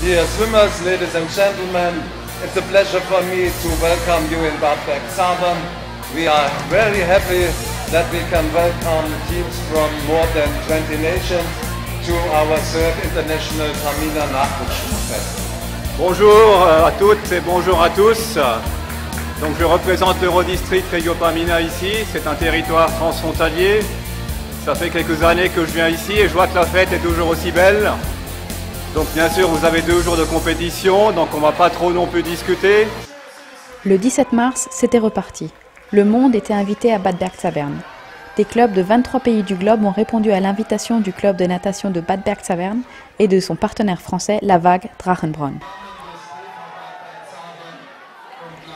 Dear swimmers, ladies and gentlemen, it's a pleasure for me to welcome you in Bad Bergzabern. We are very happy that we can welcome teams from more than 20 nations to our third International Pamina Nachwuchsfest. Bonjour à toutes et bonjour à tous. Donc je représente l'Eurodistrict Reggio Pamina ici. C'est un territoire transfrontalier. Ça fait quelques années que je viens ici et je vois que la fête est toujours aussi belle. Donc bien sûr vous avez 2 jours de compétition, donc on ne va pas trop non plus discuter. Le 17 mars, c'était reparti. Le monde était invité à Bad Bergzabern. Des clubs de 23 pays du globe ont répondu à l'invitation du club de natation de Bad Bergzabern et de son partenaire français, la Vague Drachenbronn.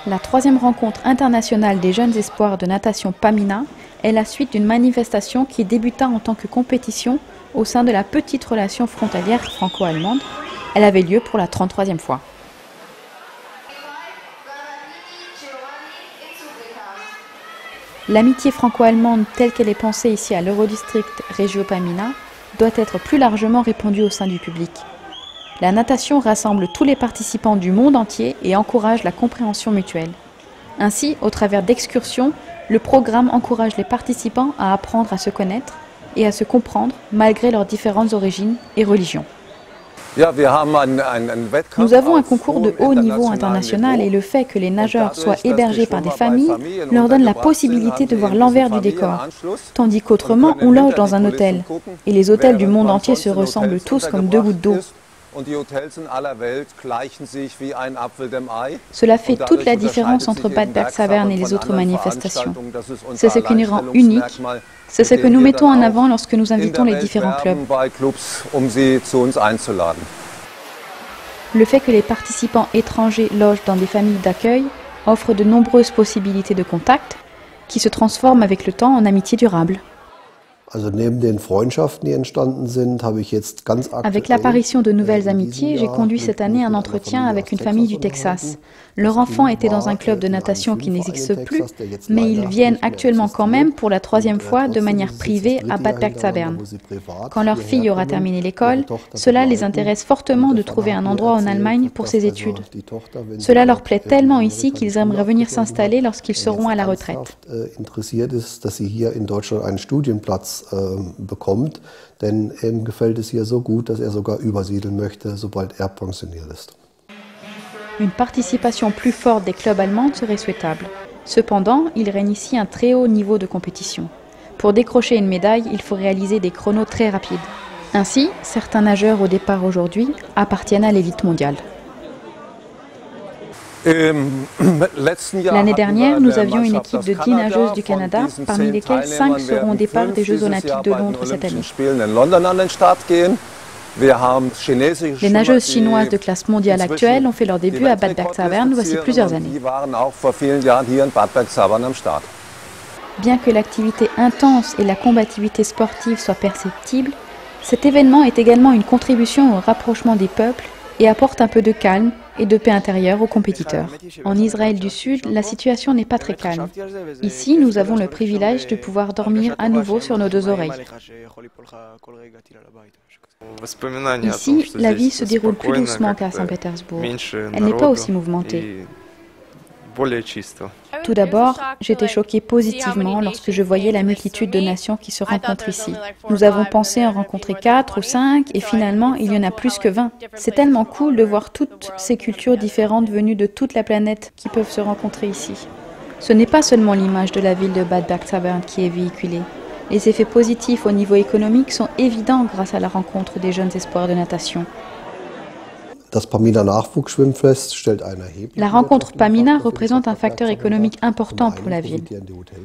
La 3e rencontre internationale des jeunes espoirs de natation Pamina est la suite d'une manifestation qui débuta en tant que compétition au sein de la petite relation frontalière franco-allemande. Elle avait lieu pour la 33e fois. L'amitié franco-allemande telle qu'elle est pensée ici à l'Eurodistrict Reggio Pamina doit être plus largement répandue au sein du public. La natation rassemble tous les participants du monde entier et encourage la compréhension mutuelle. Ainsi, au travers d'excursions, le programme encourage les participants à apprendre à se connaître et à se comprendre malgré leurs différentes origines et religions. Nous avons un concours de haut niveau international et le fait que les nageurs soient hébergés par des familles leur donne la possibilité de voir l'envers du décor, tandis qu'autrement on loge dans un hôtel. Et les hôtels du monde entier se ressemblent tous comme 2 gouttes d'eau. Cela fait toute la différence entre Bad Bergzabern et les autres manifestations. C'est ce qui nous rend uniques, c'est ce que nous mettons en avant lorsque nous invitons les différents clubs. Le fait que les participants étrangers logent dans des familles d'accueil offre de nombreuses possibilités de contact qui se transforment avec le temps en amitié durable. Avec l'apparition de nouvelles amitiés, j'ai conduit cette année un entretien avec une famille du Texas. Leur enfant était dans un club de natation qui n'existe plus, mais ils viennent actuellement quand même pour la 3e fois de manière privée à Bad Bergzabern. Quand leur fille aura terminé l'école, cela les intéresse fortement de trouver un endroit en Allemagne pour ses études. Cela leur plaît tellement ici qu'ils aimeraient venir s'installer lorsqu'ils seront à la retraite. Bekommt, denn ihm gefällt es hier so gut, dass sogar übersiedeln möchte, sobald pensioniert ist. Une participation plus forte des clubs allemands serait souhaitable. Cependant, il règne ici un très haut niveau de compétition. Pour décrocher une médaille, il faut réaliser des chronos très rapides. Ainsi, certains nageurs au départ aujourd'hui appartiennent à l'élite mondiale. L'année dernière, nous avions une équipe de 10 nageuses du Canada, parmi lesquelles 5 seront au départ des Jeux Olympiques de Londres cette année. Les nageuses chinoises de classe mondiale actuelle ont fait leur début à Bad Bergzabern voici plusieurs années. Bien que l'activité intense et la combativité sportive soient perceptibles, cet événement est également une contribution au rapprochement des peuples et apporte un peu de calme et de paix intérieure aux compétiteurs. En Israël du Sud, la situation n'est pas très calme. Ici, nous avons le privilège de pouvoir dormir à nouveau sur nos 2 oreilles. Ici, la vie se déroule plus doucement qu'à Saint-Pétersbourg. Elle n'est pas aussi mouvementée. Tout d'abord, j'étais choquée positivement lorsque je voyais la multitude de nations qui se rencontrent ici. Nous avons pensé en rencontrer 4 ou 5 et finalement il y en a plus que 20. C'est tellement cool de voir toutes ces cultures différentes venues de toute la planète qui peuvent se rencontrer ici. Ce n'est pas seulement l'image de la ville de Bad Bergzabern qui est véhiculée. Les effets positifs au niveau économique sont évidents grâce à la rencontre des jeunes espoirs de natation. La rencontre Pamina représente un facteur économique important pour la ville.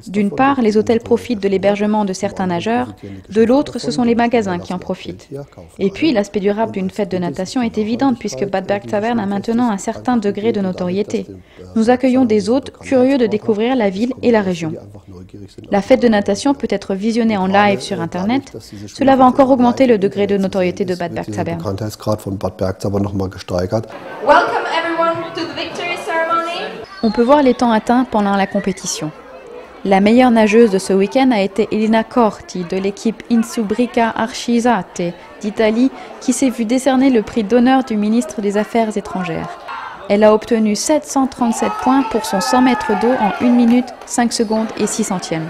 D'une part, les hôtels profitent de l'hébergement de certains nageurs, de l'autre, ce sont les magasins qui en profitent. Et puis, l'aspect durable d'une fête de natation est évident puisque Bad Bergzabern a maintenant un certain degré de notoriété. Nous accueillons des hôtes curieux de découvrir la ville et la région. La fête de natation peut être visionnée en live sur Internet. Cela va encore augmenter le degré de notoriété de Bad Bergzabern. On peut voir les temps atteints pendant la compétition. La meilleure nageuse de ce week-end a été Elina Corti de l'équipe Insubrica Arcisate d'Italie qui s'est vue décerner le prix d'honneur du ministre des Affaires étrangères. Elle a obtenu 737 points pour son 100 mètres d'eau en 1 minute, 5 secondes et 6 centièmes.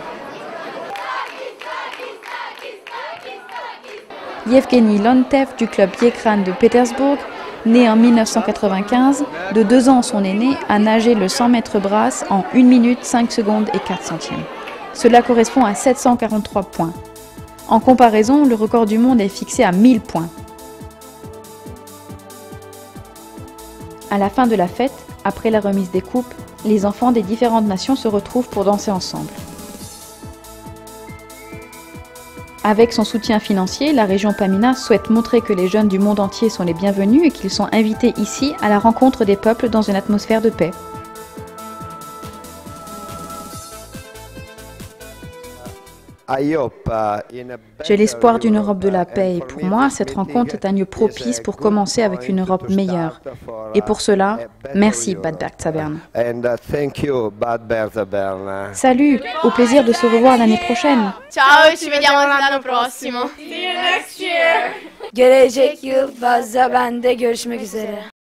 Yevgeny Lontev du club Yekran de Pétersbourg, né en 1995, de 2 ans son aîné, a nagé le 100 mètres brasse en 1 minute, 5 secondes et 4 centièmes. Cela correspond à 743 points. En comparaison, le record du monde est fixé à 1000 points. À la fin de la fête, après la remise des coupes, les enfants des différentes nations se retrouvent pour danser ensemble. Avec son soutien financier, la région Pamina souhaite montrer que les jeunes du monde entier sont les bienvenus et qu'ils sont invités ici à la rencontre des peuples dans une atmosphère de paix. J'ai l'espoir d'une Europe de la paix et pour moi, cette rencontre est un lieu propice pour commencer avec une Europe meilleure. Et pour cela, merci Bad Bergzabern. Salut, au plaisir de se revoir l'année prochaine. Ciao, ci vediamo l'anno prossimo. See you next year. Gelecek yıl fazla bende görüşmek üzere.